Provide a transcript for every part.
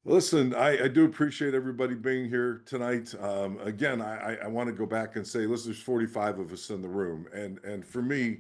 Listen, I do appreciate everybody being here tonight. Again, I want to go back and say, listen, there's 45 of us in the room, and for me,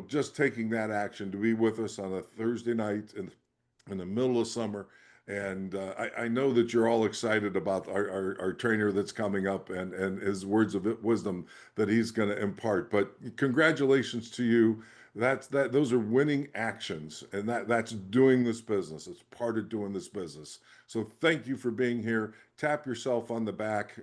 just taking that action to be with us on a Thursday night in the middle of summer, and I know that you're all excited about our trainer that's coming up and his words of wisdom that he's going to impart. But congratulations to you. Those are winning actions, and that's doing this business. It's part of doing this business. So thank you for being here. Tap yourself on the back.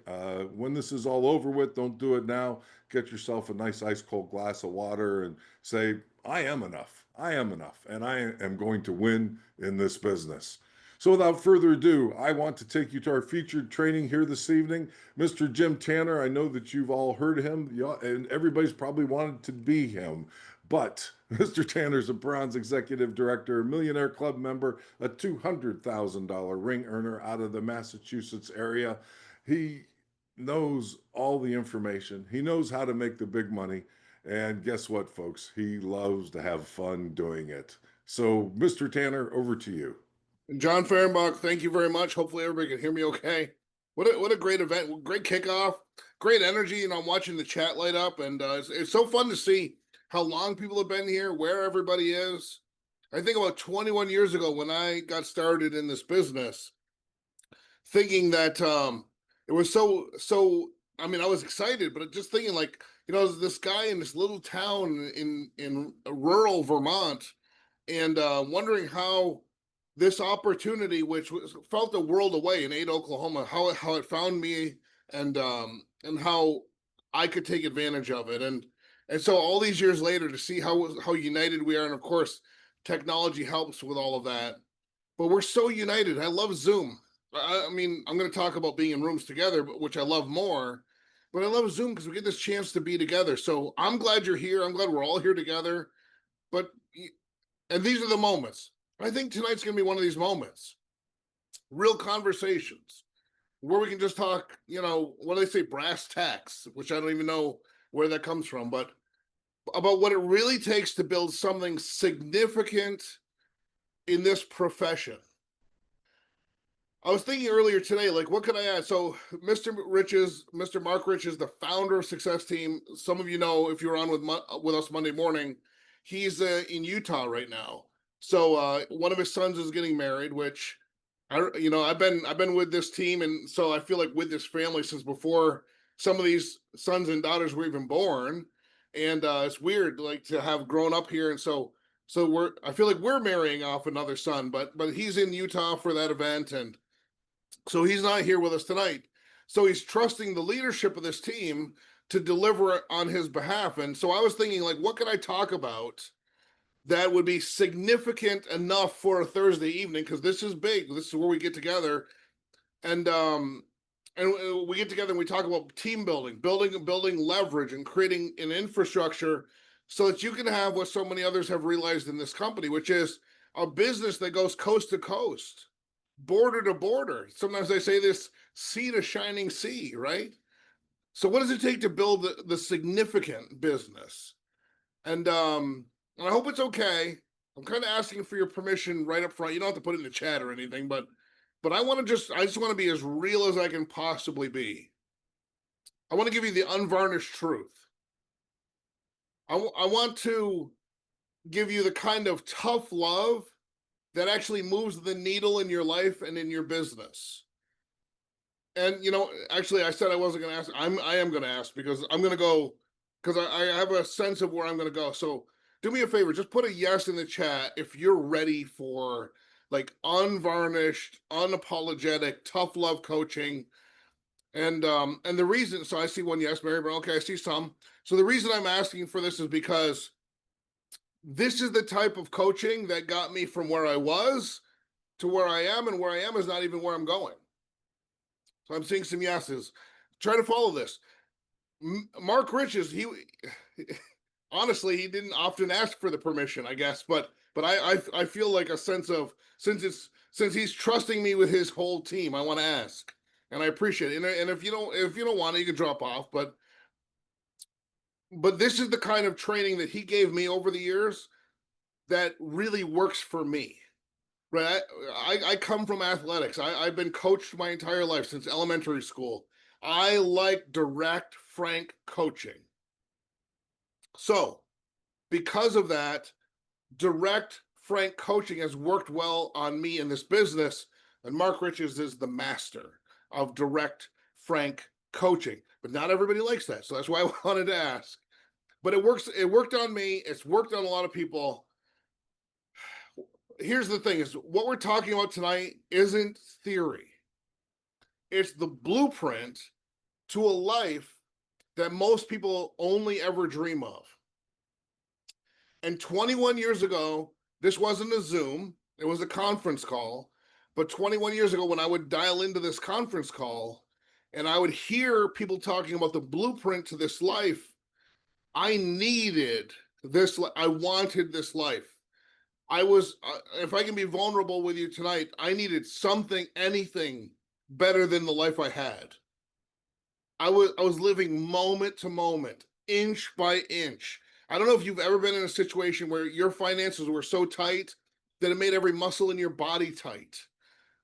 When this is all over with, don't do it now. Get yourself a nice ice cold glass of water and say, I am enough. I am enough, and I am going to win in this business. So without further ado, I want to take you to our featured training here this evening. Mr. Jim Tanner, I know that you've all heard him, and everybody's probably wanted to be him. But Mr. Tanner's a bronze executive director, a millionaire club member, a $200,000 ring earner out of the Massachusetts area. He knows all the information. He knows how to make the big money. And guess what, folks? He loves to have fun doing it. So, Mr. Tanner, over to you. John Fehrenbach, thank you very much. Hopefully everybody can hear me okay. What a great event, great kickoff, great energy, and I'm watching the chat light up, and it's so fun to see how long people have been here, where everybody is. I think about 21 years ago when I got started in this business, thinking that it was so. I mean, I was excited, but just thinking like, this guy in this little town in rural Vermont, and wondering how this opportunity, which felt a world away in Ada, Oklahoma, how it found me, and how I could take advantage of it, and so all these years later to see how united we are, and of course technology helps with all of that, but we're so united. I love Zoom. I mean, I'm going to talk about being in rooms together, which I love more, but I love Zoom because we get this chance to be together. So I'm glad you're here. I'm glad we're all here together. But and these are the moments. I think tonight's going to be one of these moments. Real conversations where we can just talk, what do they say, brass tacks, which I don't even know where that comes from, but about what it really takes to build something significant in this profession. I was thinking earlier today, like, what could I add? So, Mr. Mark Rich is the founder of Success Team. Some of you know if you were on with us Monday morning, he's in Utah right now. So, one of his sons is getting married, which I've been with this team, and so I feel like with this family since before some of these sons and daughters were even born, and it's weird like to have grown up here, and so I feel like we're marrying off another son, but he's in Utah for that event, and so he's not here with us tonight. So he's trusting the leadership of this team to deliver on his behalf. And so I was thinking, like, what could I talk about that would be significant enough for a Thursday evening? Because this is big. This is where we get together. And we get together and we talk about team building leverage and creating an infrastructure so that you can have what so many others have realized in this company, which is a business that goes coast to coast, border to border. Sometimes I say this, sea to shining sea, right? So what does it take to build the significant business? And I hope it's okay. I'm kind of asking for your permission right up front. You don't have to put it in the chat or anything, but I just want to be as real as I can possibly be. I want to give you the unvarnished truth. I want to give you the kind of tough love that actually moves the needle in your life and in your business. And actually, I said I wasn't going to ask. I am going to ask because I'm going to go because I have a sense of where I'm going to go. So do me a favor, just put a yes in the chat if you're ready for like unvarnished, unapologetic, tough love coaching. And the reason, so I see one yes, Mary, but okay, I see some. So the reason I'm asking for this is because this is the type of coaching that got me from where I was to where I am, and where I am is not even where I'm going. So I'm seeing some yeses. Try to follow this. Mark Riches, he honestly, he didn't often ask for the permission, I guess, but I feel like a sense of since he's trusting me with his whole team, I want to ask, and I appreciate it. And if you don't want it, you can drop off. But this is the kind of training that he gave me over the years that really works for me. Right. I come from athletics. I've been coached my entire life since elementary school. I like direct, frank coaching. So, because of that, direct, frank coaching has worked well on me in this business. And Mark Riches is the master of direct, frank coaching. But not everybody likes that. So that's why I wanted to ask. But it works. It worked on me. It's worked on a lot of people. Here's the thing: is what we're talking about tonight isn't theory. It's the blueprint to a life that most people only ever dream of. And 21 years ago, this wasn't a Zoom, it was a conference call. But 21 years ago, when I would dial into this conference call and I would hear people talking about the blueprint to this life, I needed this. I wanted this life. If I can be vulnerable with you tonight, I needed something, anything better than the life I had. I was living moment to moment, inch by inch. I don't know if you've ever been in a situation where your finances were so tight that it made every muscle in your body tight,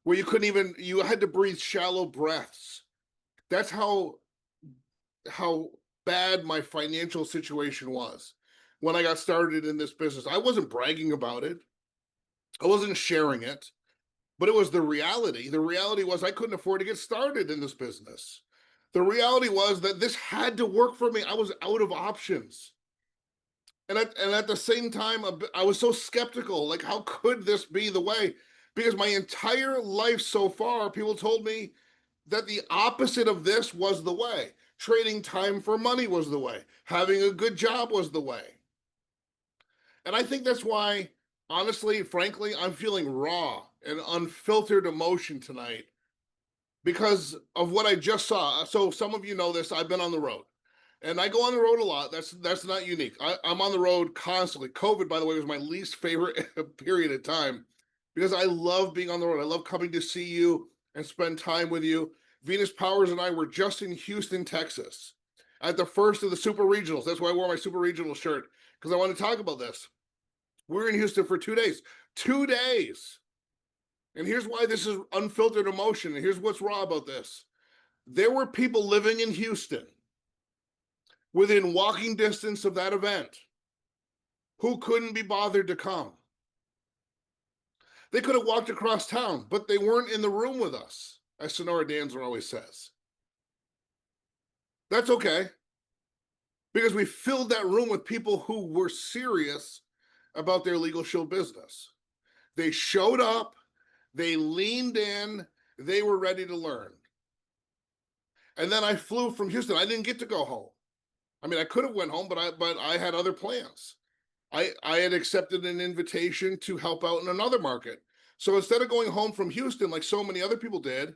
where you had to breathe shallow breaths. That's how bad my financial situation was when I got started in this business. I wasn't bragging about it. I wasn't sharing it, but it was the reality. The reality was I couldn't afford to get started in this business. The reality was that this had to work for me. I was out of options. And at the same time, I was so skeptical. Like, how could this be the way? Because my entire life so far, people told me that the opposite of this was the way. Trading time for money was the way. Having a good job was the way. And I think that's why, honestly, frankly, I'm feeling raw and unfiltered emotion tonight because of what I just saw. So some of you know this. I've been on the road, and I go on the road a lot. That's not unique. I'm on the road constantly. COVID, by the way, was my least favorite period of time because I love being on the road. I love coming to see you and spend time with you. Venus Powers and I were just in Houston, Texas, at the first of the Super Regionals. That's why I wore my Super Regional shirt because I want to talk about this. We're in Houston for 2 days. 2 days. And here's why this is unfiltered emotion. And here's what's raw about this. There were people living in Houston within walking distance of that event who couldn't be bothered to come. They could have walked across town, but they weren't in the room with us, as Sonora Danzer always says. That's okay, because we filled that room with people who were serious about their LegalShield business. They showed up, they leaned in, they were ready to learn. And then I flew from Houston. I didn't get to go home. I mean, I could have went home, but I had other plans. I had accepted an invitation to help out in another market. So instead of going home from Houston like so many other people did,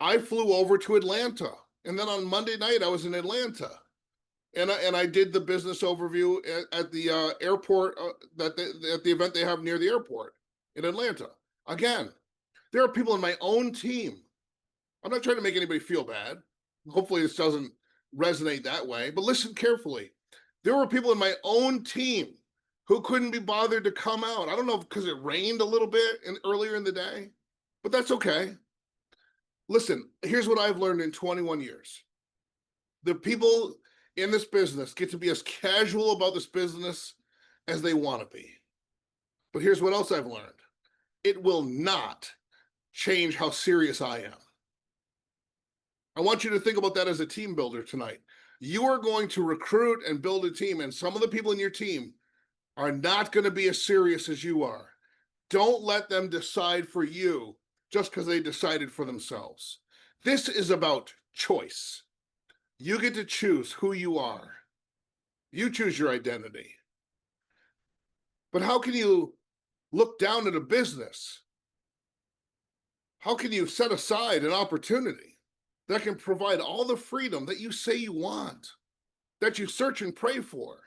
I flew over to Atlanta. And then on Monday night, I was in Atlanta. And I did the business overview at the airport at the event they have near the airport in Atlanta. Again, there are people in my own team. I'm not trying to make anybody feel bad. Hopefully this doesn't resonate that way, but listen carefully. There were people in my own team who couldn't be bothered to come out. I don't know, because it rained a little bit earlier in the day, but that's okay. Listen, here's what I've learned in 21 years. The people in this business get to be as casual about this business as they want to be. But here's what else I've learned. It will not change how serious I am. I want you to think about that as a team builder tonight. You are going to recruit and build a team, and some of the people in your team are not going to be as serious as you are. Don't let them decide for you just because they decided for themselves. This is about choice. You get to choose who you are. You choose your identity. But how can you look down at a business? How can you set aside an opportunity that can provide all the freedom that you say you want, that you search and pray for,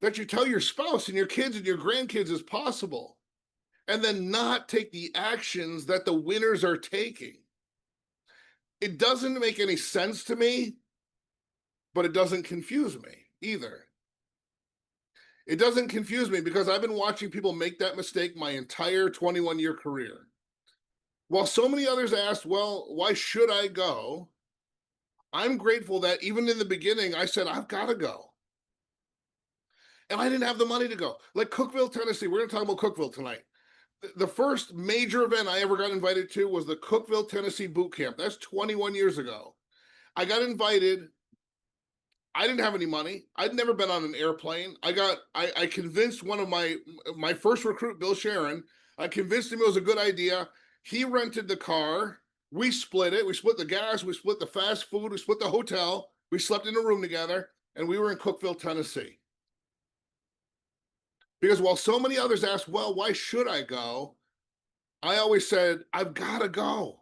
that you tell your spouse and your kids and your grandkids is possible, and then not take the actions that the winners are taking? It doesn't make any sense to me, but it doesn't confuse me either. It doesn't confuse me because I've been watching people make that mistake my entire 21-year career. While so many others asked, well, why should I go? I'm grateful that even in the beginning, I said, I've got to go. And I didn't have the money to go. Like Cookeville, Tennessee. We're going to talk about Cookeville tonight. The first major event I ever got invited to was the Cookeville, Tennessee boot camp. That's 21 years ago. I got invited. I didn't have any money. I'd never been on an airplane. I convinced one of my first recruit, Bill Sharon. I convinced him it was a good idea. He rented the car. We split it. We split the gas. We split the fast food. We split the hotel. We slept in a room together, and we were in Cookeville, Tennessee. Because while so many others asked, well, why should I go? I always said, I've got to go.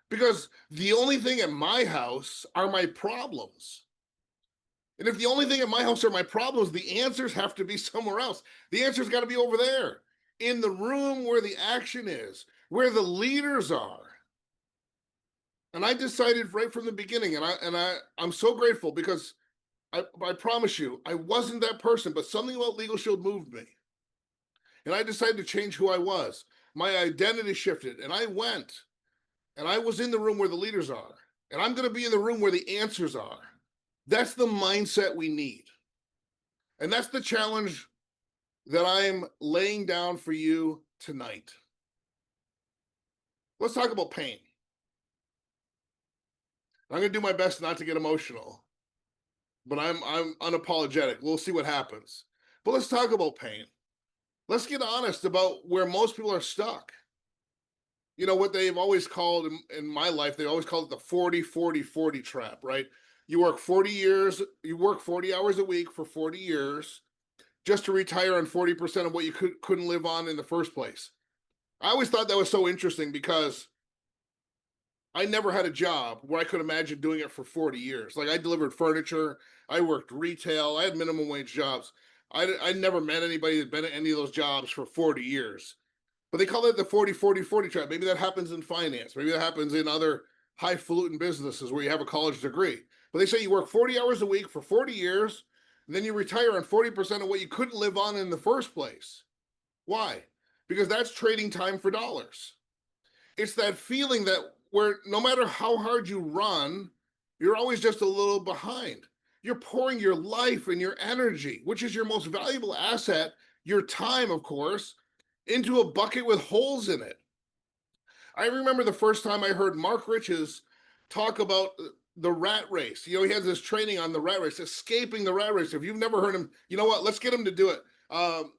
Because the only thing at my house are my problems. And if the only thing in my house are my problems, the answers have to be somewhere else. The answer's got to be over there, in the room where the action is, where the leaders are. And I decided right from the beginning, I'm so grateful because I promise you, I wasn't that person, but something about LegalShield moved me. And I decided to change who I was. My identity shifted, and I went, and I was in the room where the leaders are, and I'm going to be in the room where the answers are. That's the mindset we need. And that's the challenge that I'm laying down for you tonight. Let's talk about pain. I'm going to do my best not to get emotional, but I'm unapologetic. We'll see what happens. But let's talk about pain. Let's get honest about where most people are stuck. You know, what they've always called in my life, they always called it the 40-40-40 trap, right? You work 40 years, you work 40 hours a week for 40 years just to retire on 40% of what you couldn't live on in the first place. I always thought that was so interesting because I never had a job where I could imagine doing it for 40 years. Like, I delivered furniture, I worked retail, I had minimum wage jobs. I never met anybody that been at any of those jobs for 40 years. But they call it the 40-40-40 trap. Maybe that happens in finance. Maybe that happens in other highfalutin businesses where you have a college degree. But they say you work 40 hours a week for 40 years, and then you retire on 40% of what you couldn't live on in the first place. Why? Because that's trading time for dollars. It's that feeling that where no matter how hard you run, you're always just a little behind. You're pouring your life and your energy, which is your most valuable asset, your time, of course, into a bucket with holes in it. I remember the first time I heard Mark Riches talk about the rat race. You know, he has this training on the rat race, escaping the rat race. If you've never heard him, you know what? Let's get him to do it.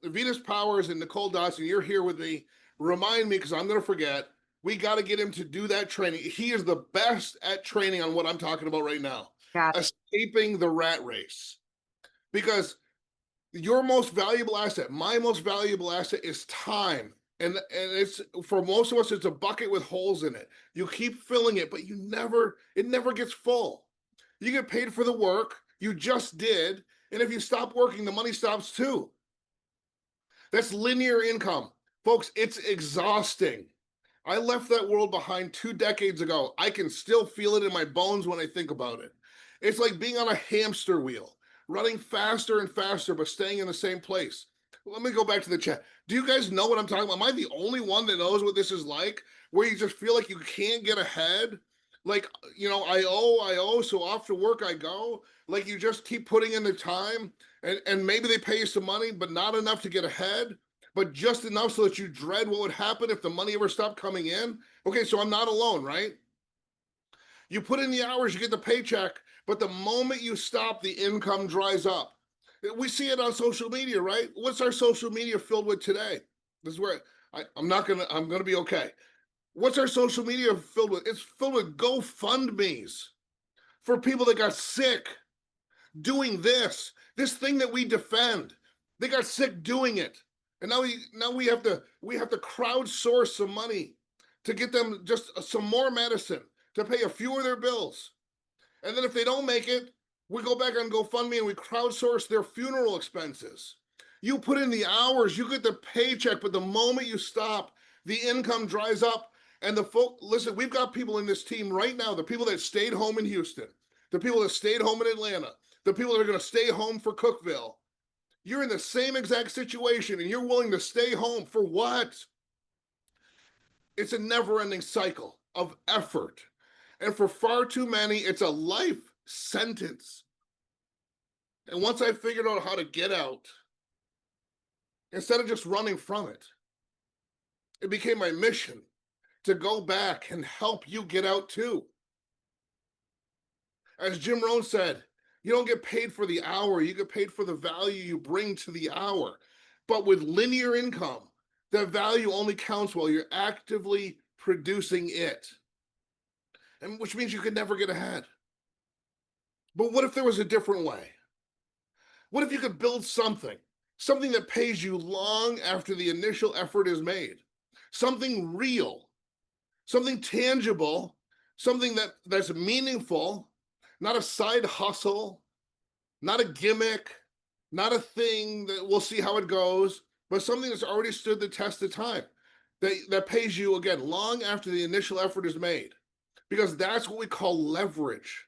Venus Powers and Nicole Dawson, you're here with me. Remind me, because I'm going to forget. We got to get him to do that training. He is the best at training on what I'm talking about right now. Got Escaping the rat race. Because your most valuable asset, my most valuable asset is time. And it's, for most of us, it's a bucket with holes in it. You keep filling it, but it never gets full. You get paid for the work you just did. And if you stop working, the money stops too. That's linear income. Folks, it's exhausting. I left that world behind 2 decades ago. I can still feel it in my bones when I think about it. It's like being on a hamster wheel, running faster and faster, but staying in the same place. Let me go back to the chat. Do you guys know what I'm talking about? Am I the only one that knows what this is like? Where you just feel like you can't get ahead? Like, you know, I owe, so off to work I go. Like, you just keep putting in the time, and maybe they pay you some money, but not enough to get ahead, but just enough so that you dread what would happen if the money ever stopped coming in. Okay, so I'm not alone, right? You put in the hours, you get the paycheck, but the moment you stop, the income dries up. We see it on social media, right? What's our social media filled with today? This is where I'm gonna be okay. What's our social media filled with? It's filled with GoFundMe's for people that got sick doing this thing that we defend. They got sick doing it. And now we have to crowdsource some money to get them just some more medicine to pay a few of their bills. And then if they don't make it, we go back on GoFundMe and we crowdsource their funeral expenses. You put in the hours, you get the paycheck, but the moment you stop, the income dries up. And listen, we've got people in this team right now, the people that stayed home in Houston, the people that stayed home in Atlanta, the people that are going to stay home for Cookeville. You're in the same exact situation and you're willing to stay home for what? It's a never ending cycle of effort. And for far too many, it's a life sentence. And once I figured out how to get out, instead of just running from it, it became my mission to go back and help you get out too. As Jim Rohn said, you don't get paid for the hour, you get paid for the value you bring to the hour. But with linear income, that value only counts while you're actively producing it. And which means you could never get ahead. But what if there was a different way? What if you could build something that pays you long after the initial effort is made? Something real, something tangible, something that's meaningful, not a side hustle, not a gimmick, not a thing that we'll see how it goes, but something that's already stood the test of time, that pays you again long after the initial effort is made, because that's what we call leverage.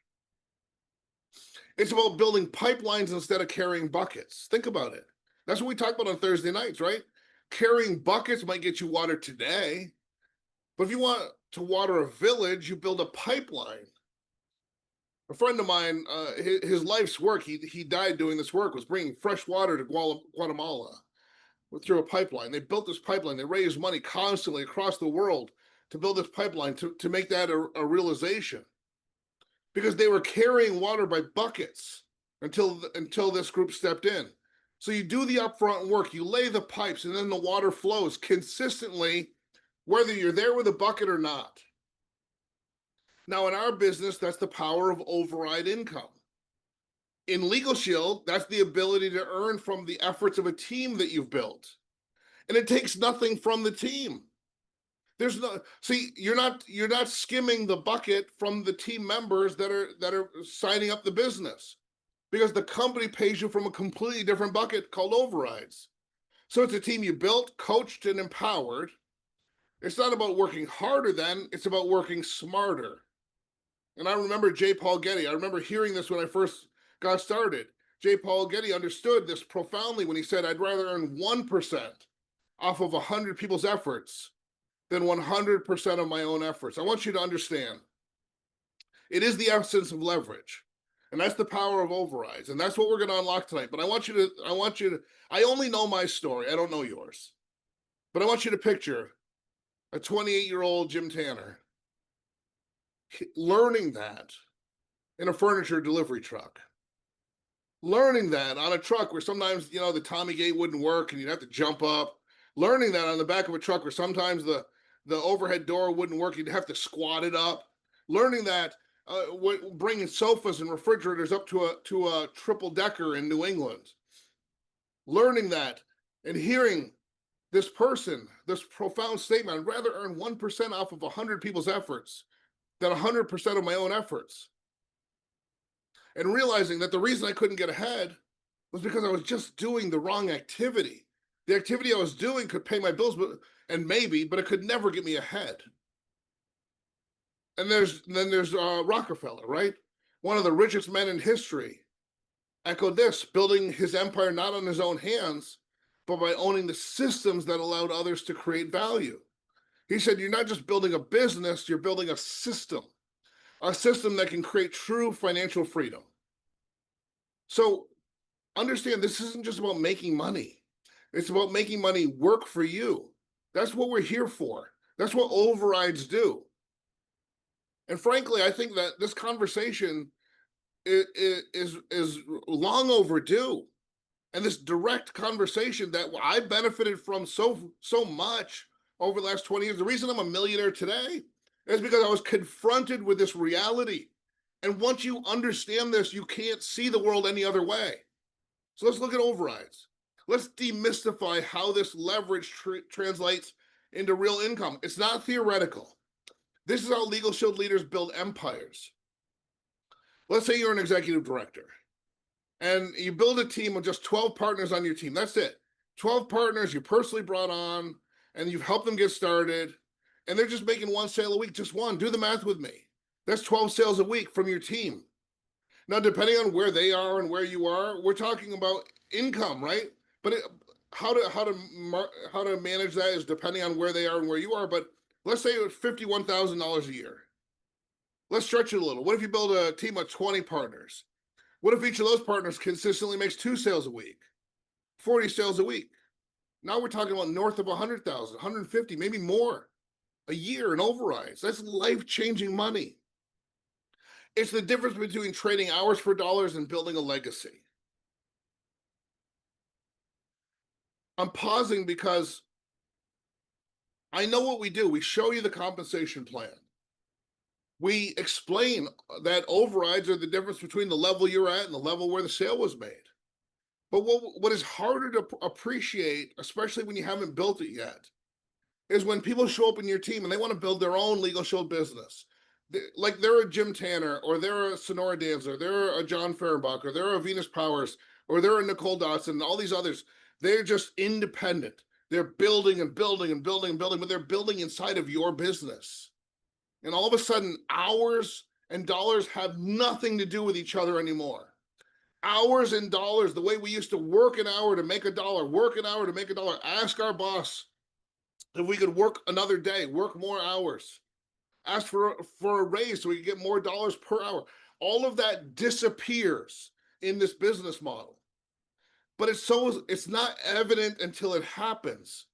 It's about building pipelines instead of carrying buckets. Think about it. That's what we talk about on Thursday nights, right? Carrying buckets might get you water today, but if you want to water a village, you build a pipeline. A friend of mine, his life's work, he died doing this work, was bringing fresh water to Guatemala through a pipeline. They built this pipeline. They raised money constantly across the world to build this pipeline to make that a realization, because they were carrying water by buckets until this group stepped in. So you do the upfront work, you lay the pipes, and then the water flows consistently, whether you're there with a bucket or not. Now, in our business, that's the power of override income. In LegalShield, that's the ability to earn from the efforts of a team that you've built. And it takes nothing from the team. There's no, see, you're not skimming the bucket from the team members that are signing up the business, because the company pays you from a completely different bucket called overrides. So it's a team you built, coached, and empowered. It's not about working harder then, it's about working smarter. And I remember J. Paul Getty. I remember hearing this when I first got started. J. Paul Getty understood this profoundly when he said, I'd rather earn 1% off of 100 people's efforts than 100% of my own efforts. I want you to understand, it is the essence of leverage. And that's the power of overrides. And that's what we're going to unlock tonight. But I only know my story. I don't know yours. But I want you to picture a 28-year-old Jim Tanner learning that in a furniture delivery truck, learning that on a truck where sometimes, the Tommy gate wouldn't work and you'd have to jump up, learning that on the back of a truck where sometimes the overhead door wouldn't work, you'd have to squat it up, learning that bringing sofas and refrigerators up to a triple decker in New England, learning that and hearing this profound statement, I'd rather earn 1% off of 100 people's efforts than 100% of my own efforts. And realizing that the reason I couldn't get ahead was because I was just doing the wrong activity. The activity I was doing could pay my bills, but it could never get me ahead. And then there's Rockefeller, right? One of the richest men in history, echoed this, building his empire not on his own hands, but by owning the systems that allowed others to create value. He said, you're not just building a business, you're building a system that can create true financial freedom. So understand, this isn't just about making money. It's about making money work for you. That's what we're here for. That's what overrides do. And frankly, I think that this conversation is long overdue. And this direct conversation that I benefited from so much over the last 20 years. The reason I'm a millionaire today is because I was confronted with this reality. And once you understand this, you can't see the world any other way. So let's look at overrides. Let's demystify how this leverage translates into real income. It's not theoretical. This is how LegalShield leaders build empires. Let's say you're an executive director and you build a team of just 12 partners on your team. That's it. 12 partners you personally brought on and you've helped them get started, and they're just making one sale a week, just one. Do the math with me. That's 12 sales a week from your team. Now, depending on where they are and where you are, we're talking about income, right? But how to manage that is depending on where they are and where you are. But let's say it was $51,000 a year. Let's stretch it a little. What if you build a team of 20 partners? What if each of those partners consistently makes 2 sales a week, 40 sales a week? Now we're talking about north of 100,000, 150, maybe more a year in overrides. That's life-changing money. It's the difference between trading hours for dollars and building a legacy. I'm pausing because I know what we do. We show you the compensation plan. We explain that overrides are the difference between the level you're at and the level where the sale was made. But what is harder to appreciate, especially when you haven't built it yet, is when people show up in your team and they want to build their own LegalShield business. Like they're a Jim Tanner, or they're a Sonora Dancer, they're a John Fehrenbach, or they're a Venus Powers, or they're a Nicole Dotson, and all these others. They're just independent. They're building and building and building and building, but they're building inside of your business. And all of a sudden, hours and dollars have nothing to do with each other anymore. Hours and dollars, the way we used to work an hour to make a dollar, work an hour to make a dollar, ask our boss if we could work another day, work more hours, ask for a raise so we could get more dollars per hour. All of that disappears in this business model. But it's not evident until it happens.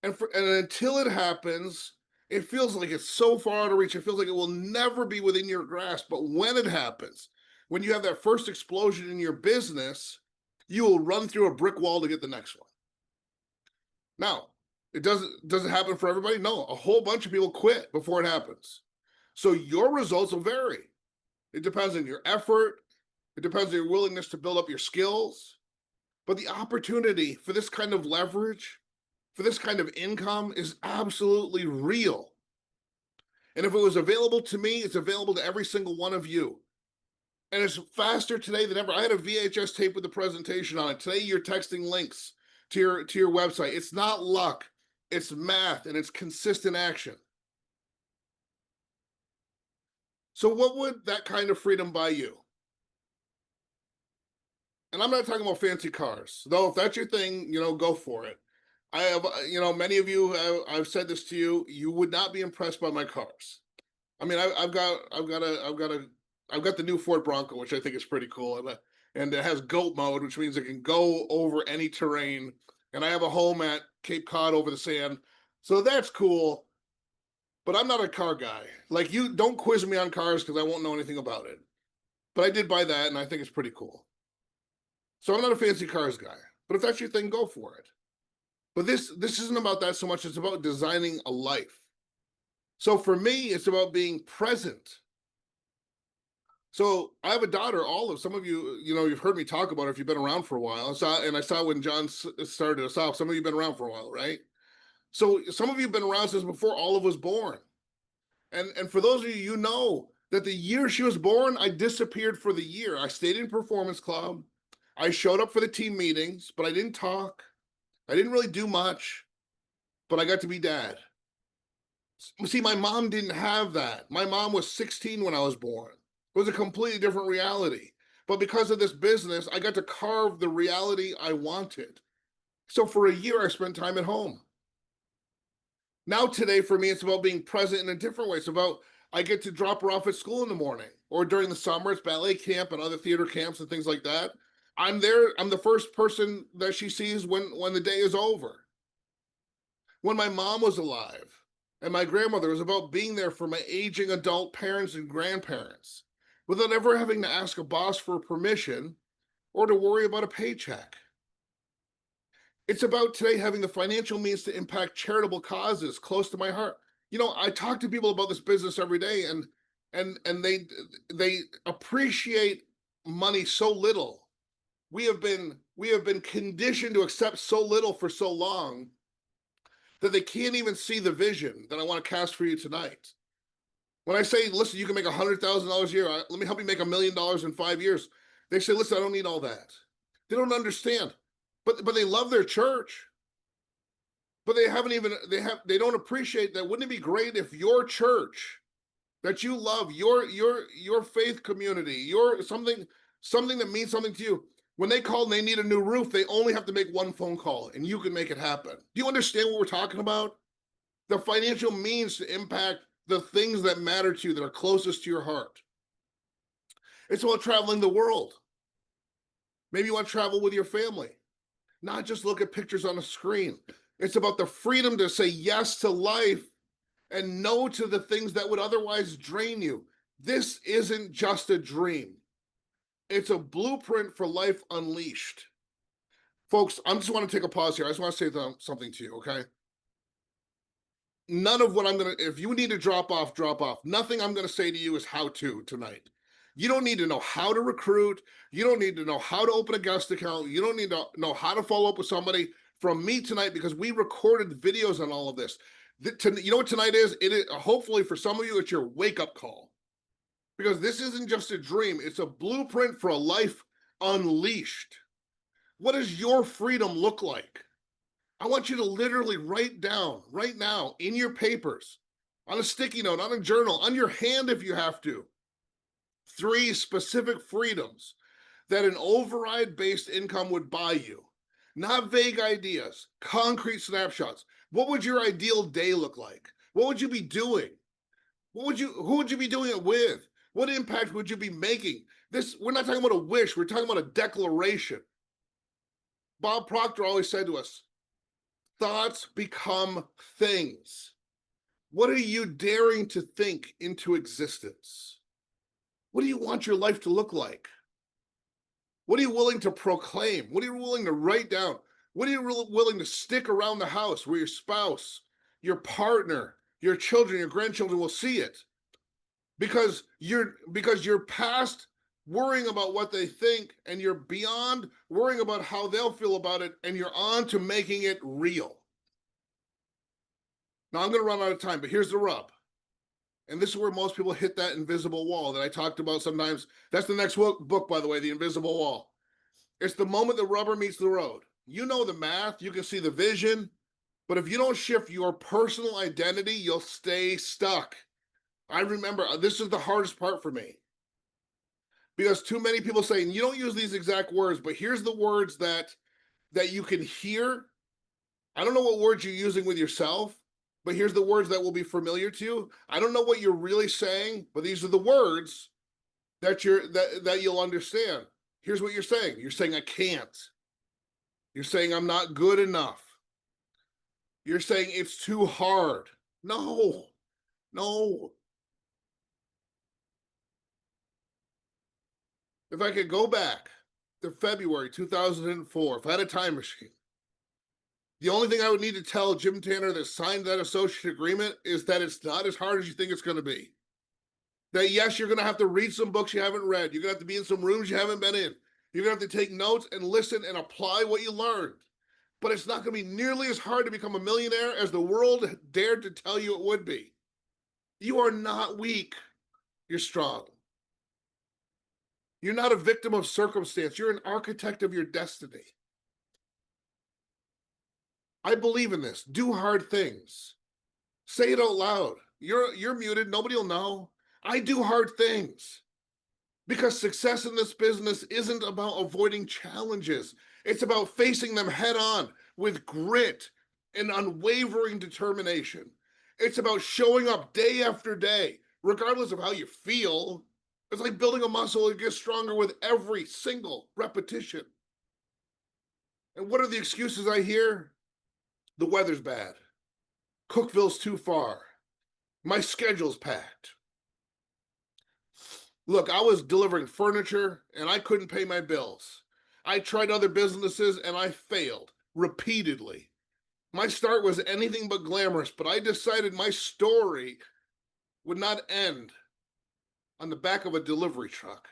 And until it happens, it feels like it's so far out of reach. It feels like it will never be within your grasp. But when it happens, when you have that first explosion in your business, you will run through a brick wall to get the next one. Now, it doesn't happen for everybody. No, a whole bunch of people quit before it happens. So your results will vary. It depends on your effort. It depends on your willingness to build up your skills. But the opportunity for this kind of leverage, for this kind of income, is absolutely real. And if it was available to me, it's available to every single one of you. And it's faster today than ever. I had a VHS tape with the presentation on it. Today, you're texting links to your website. It's not luck. It's math, and it's consistent action. So what would that kind of freedom buy you? And I'm not talking about fancy cars, though. If that's your thing, go for it. I have, many of you, I've said this to you. You would not be impressed by my cars. I mean, I've got the new Ford Bronco, which I think is pretty cool, and it has GOAT mode, which means it can go over any terrain. And I have a home at Cape Cod over the sand, so that's cool. But I'm not a car guy. Like, you don't quiz me on cars because I won't know anything about it. But I did buy that, and I think it's pretty cool. So I'm not a fancy cars guy. But if that's your thing, go for it. But this isn't about that so much. It's about designing a life. So for me, it's about being present. So I have a daughter, Olive. Some of you, you've heard me talk about her if you've been around for a while. I saw when John started us off. Some of you have been around for a while, right? So some of you have been around since before Olive was born. And for those of you, that the year she was born, I disappeared for the year. I stayed in Performance Club. I showed up for the team meetings, but I didn't talk. I didn't really do much, but I got to be dad. See, my mom didn't have that. My mom was 16 when I was born. It was a completely different reality. But because of this business, I got to carve the reality I wanted. So for a year, I spent time at home. Now today, for me, it's about being present in a different way. It's about, I get to drop her off at school in the morning, or during the summer, it's ballet camp and other theater camps and things like that. I'm there. I'm the first person that she sees when the day is over. When my mom was alive and my grandmother, was about being there for my aging adult parents and grandparents without ever having to ask a boss for permission or to worry about a paycheck. It's about today having the financial means to impact charitable causes close to my heart. I talk to people about this business every day, and they appreciate money so little. We have been conditioned to accept so little for so long that they can't even see the vision that I want to cast for you tonight. When I say, listen, you can make $100,000 a year, let me help you make $1 million in 5 years. They say, listen, I don't need all that. They don't understand, but they love their church. But they don't appreciate that. Wouldn't it be great if your church that you love, your faith community, your something that means something to you. When they call and they need a new roof, they only have to make one phone call and you can make it happen. Do you understand what we're talking about? The financial means to impact the things that matter to you, that are closest to your heart. It's about traveling the world. Maybe you want to travel with your family, not just look at pictures on a screen. It's about the freedom to say yes to life and no to the things that would otherwise drain you. This isn't just a dream. It's a blueprint for life unleashed. Folks, I just want to take a pause here. I just want to say something to you, okay? None of what I'm going to, if you need to drop off, drop off. Nothing I'm going to say to you is how to tonight. You don't need to know how to recruit. You don't need to know how to open a guest account. You don't need to know how to follow up with somebody from me tonight, because we recorded videos on all of this. You know what tonight is? It is, hopefully for some of you, it's your wake-up call. Because this isn't just a dream. It's a blueprint for a life unleashed. What does your freedom look like? I want you to literally write down right now in your papers, on a sticky note, on a journal, on your hand if you have to, 3 specific freedoms that an override-based income would buy you. Not vague ideas, concrete snapshots. What would your ideal day look like? What would you be doing? Who would you be doing it with? What impact would you be making? We're not talking about a wish, we're talking about a declaration. Bob Proctor always said to us, thoughts become things. What are you daring to think into existence? What do you want your life to look like? What are you willing to proclaim? What are you willing to write down? What are you willing to stick around the house where your spouse, your partner, your children, your grandchildren will see it? Because you're past worrying about what they think, and you're beyond worrying about how they'll feel about it, and you're on to making it real. Now I'm going to run out of time, but here's the rub. And this is where most people hit that invisible wall that I talked about sometimes. That's the next book, by the way, The Invisible Wall. It's the moment the rubber meets the road. You know the math, you can see the vision, but if you don't shift your personal identity, you'll stay stuck. I remember this is the hardest part for me, because too many people saying, you don't use these exact words, but here's the words that you can hear. I don't know what words you're using with yourself, but here's the words that will be familiar to you. I don't know what you're really saying, but these are the words that you'll understand. Here's what you're saying. You're saying, I can't. You're saying, I'm not good enough. You're saying it's too hard. No. If I could go back to February 2004, if I had a time machine, the only thing I would need to tell Jim Tanner that signed that associate agreement is that it's not as hard as you think it's going to be. That yes, you're going to have to read some books you haven't read. You're going to have to be in some rooms you haven't been in. You're going to have to take notes and listen and apply what you learned. But it's not going to be nearly as hard to become a millionaire as the world dared to tell you it would be. You are not weak. You're strong. You're not a victim of circumstance. You're an architect of your destiny. I believe in this. Do hard things. Say it out loud. You're muted. Nobody will know. I do hard things. Because success in this business isn't about avoiding challenges. It's about facing them head on with grit and unwavering determination. It's about showing up day after day, regardless of how you feel. It's like building a muscle. It gets stronger with every single repetition. And what are the excuses I hear? The weather's bad. Cookville's too far. My schedule's packed. Look, I was delivering furniture and I couldn't pay my bills. I tried other businesses and I failed repeatedly. My start was anything but glamorous, but I decided my story would not end on the back of a delivery truck.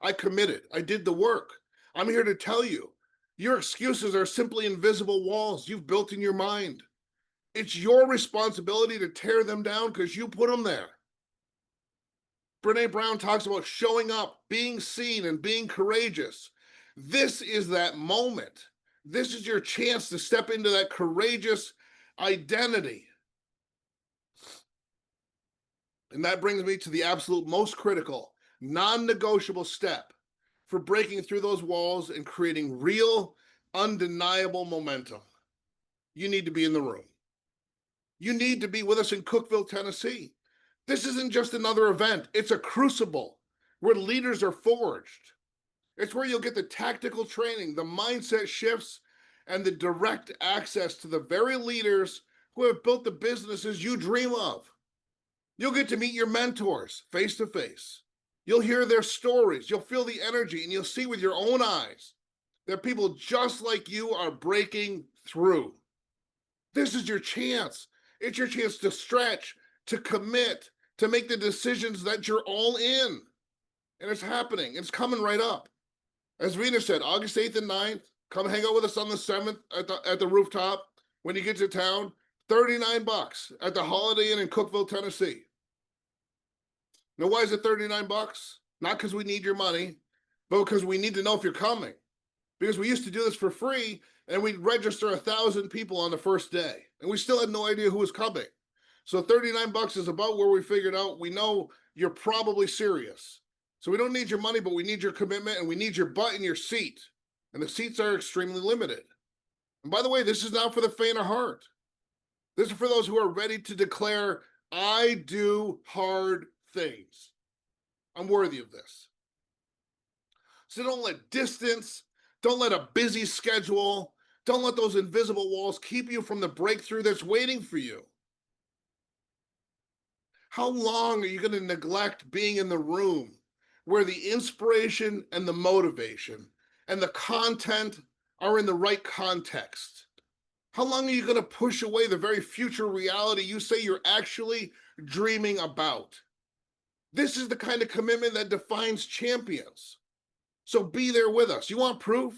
I committed. I did the work. I'm here to tell you, your excuses are simply invisible walls you've built in your mind. It's your responsibility to tear them down because you put them there. Brene Brown talks about showing up, being seen, and being courageous. This is that moment. This is your chance to step into that courageous identity. And that brings me to the absolute most critical, non-negotiable step for breaking through those walls and creating real, undeniable momentum. You need to be in the room. You need to be with us in Cookeville, Tennessee. This isn't just another event, it's a crucible where leaders are forged. It's where you'll get the tactical training, the mindset shifts, and the direct access to the very leaders who have built the businesses you dream of. You'll get to meet your mentors face to face. You'll hear their stories, you'll feel the energy, and you'll see with your own eyes that people just like you are breaking through. This is your chance. It's your chance to stretch, to commit, to make the decisions that you're all in. And it's happening. It's coming right up. As Rena said, August 8th and 9th, come hang out with us on the 7th at the rooftop when you get to town. $39 at the Holiday Inn in Cookeville, Tennessee. Now, why is it $39? Not because we need your money, but because we need to know if you're coming. Because we used to do this for free, and we'd register 1,000 people on the first day, and we still had no idea who was coming. So $39 is about where we figured out we know you're probably serious. So we don't need your money, but we need your commitment, and we need your butt in your seat. And the seats are extremely limited. And by the way, this is not for the faint of heart. This is for those who are ready to declare, I do hard things. I'm worthy of this. So don't let distance, don't let a busy schedule, don't let those invisible walls keep you from the breakthrough that's waiting for you. How long are you going to neglect being in the room where the inspiration and the motivation and the content are in the right context? How long are you going to push away the very future reality you say you're actually dreaming about? This is the kind of commitment that defines champions. So be there with us. You want proof?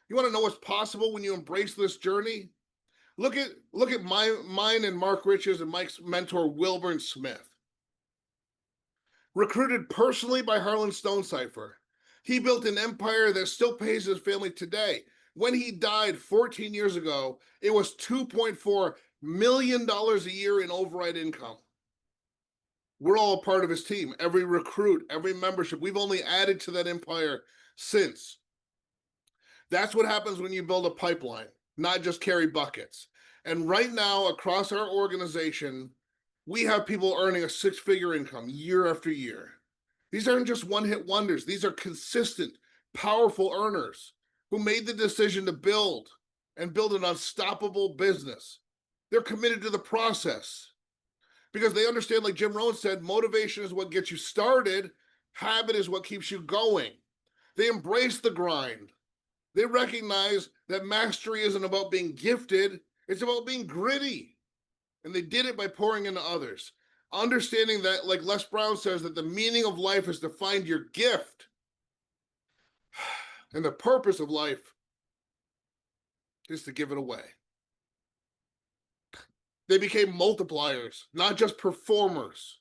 You want to know what's possible when you embrace this journey? Look at mine and Mark Rich's and Mike's mentor, Wilburn Smith. Recruited personally by Harlan Stonecipher, he built an empire that still pays his family today. When he died 14 years ago, it was $2.4 million a year in override income. We're all a part of his team. Every recruit, every membership, we've only added to that empire since. That's what happens when you build a pipeline, not just carry buckets. And right now, across our organization, we have people earning a six-figure income year after year. These aren't just one-hit wonders. These are consistent, powerful earners who made the decision to build an unstoppable business. They're committed to the process because they understand, like Jim Rohn said, motivation is what gets you started. Habit is what keeps you going. They embrace the grind. They recognize that mastery isn't about being gifted. It's about being gritty. And they did it by pouring into others. Understanding that, like Les Brown says, that the meaning of life is to find your gift. And the purpose of life is to give it away. They became multipliers, not just performers.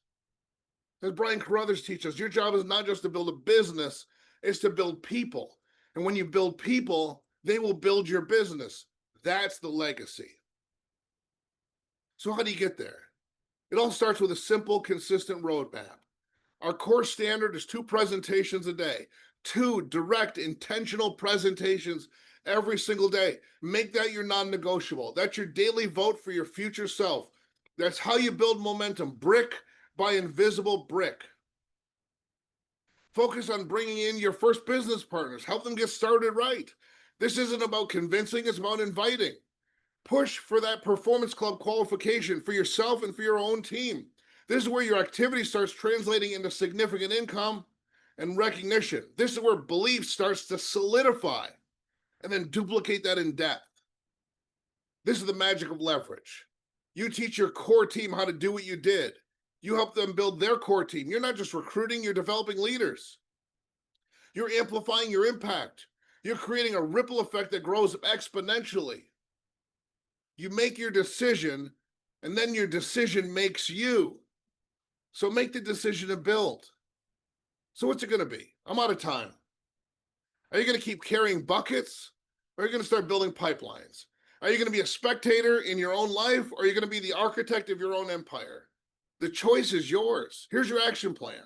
As Brian Carruthers teaches us, your job is not just to build a business, it's to build people. And when you build people, they will build your business. That's the legacy. So how do you get there? It all starts with a simple, consistent roadmap. Our core standard is 2 presentations a day, 2 direct, intentional presentations every single day. Make that your non-negotiable. That's your daily vote for your future self. That's how you build momentum, brick by invisible brick. Focus on bringing in your first business partners. Help them get started right. This isn't about convincing, it's about inviting. Push for that performance club qualification for yourself and for your own team. This is where your activity starts translating into significant income and recognition. This is where belief starts to solidify and then duplicate that in depth. This is the magic of leverage. You teach your core team how to do what you did. You help them build their core team. You're not just recruiting, you're developing leaders. You're amplifying your impact. You're creating a ripple effect that grows exponentially. You make your decision, and then your decision makes you. So make the decision to build. So what's it going to be? I'm out of time. Are you going to keep carrying buckets, or are you going to start building pipelines? Are you going to be a spectator in your own life, or are you going to be the architect of your own empire? The choice is yours. Here's your action plan.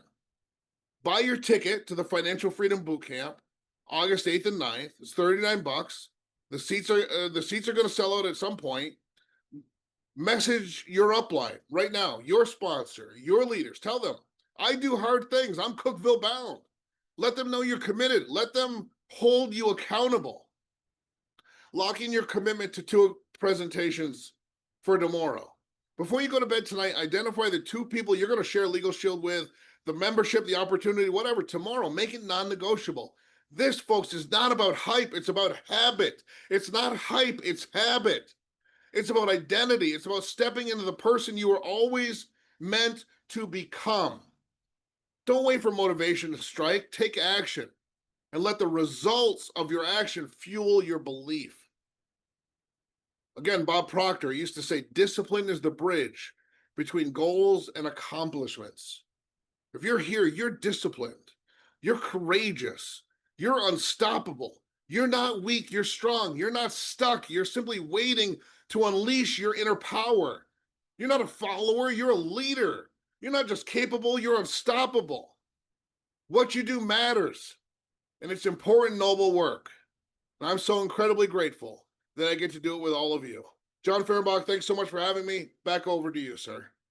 Buy your ticket to the Financial Freedom Bootcamp, August 8th and 9th. It's $39. The seats are going to sell out at some point. Message your upline right now, your sponsor, your leaders. Tell them, I do hard things. I'm Cookville bound. Let them know you're committed. Let them hold you accountable. Lock in your commitment to 2 presentations for tomorrow. Before you go to bed tonight, identify the 2 people you're going to share LegalShield with, the membership, the opportunity, whatever, tomorrow. Make it non-negotiable. This, folks, is not about hype. It's about habit. It's not hype. It's habit. It's about identity. It's about stepping into the person you were always meant to become. Don't wait for motivation to strike. Take action and let the results of your action fuel your belief. Again, Bob Proctor used to say, discipline is the bridge between goals and accomplishments. If you're here, you're disciplined, you're courageous, you're unstoppable. You're not weak, you're strong, you're not stuck. You're simply waiting to unleash your inner power. You're not a follower, you're a leader. You're not just capable, you're unstoppable. What you do matters, and it's important, noble work. And I'm so incredibly grateful that I get to do it with all of you. John Fehrenbach, thanks so much for having me. Back over to you, sir.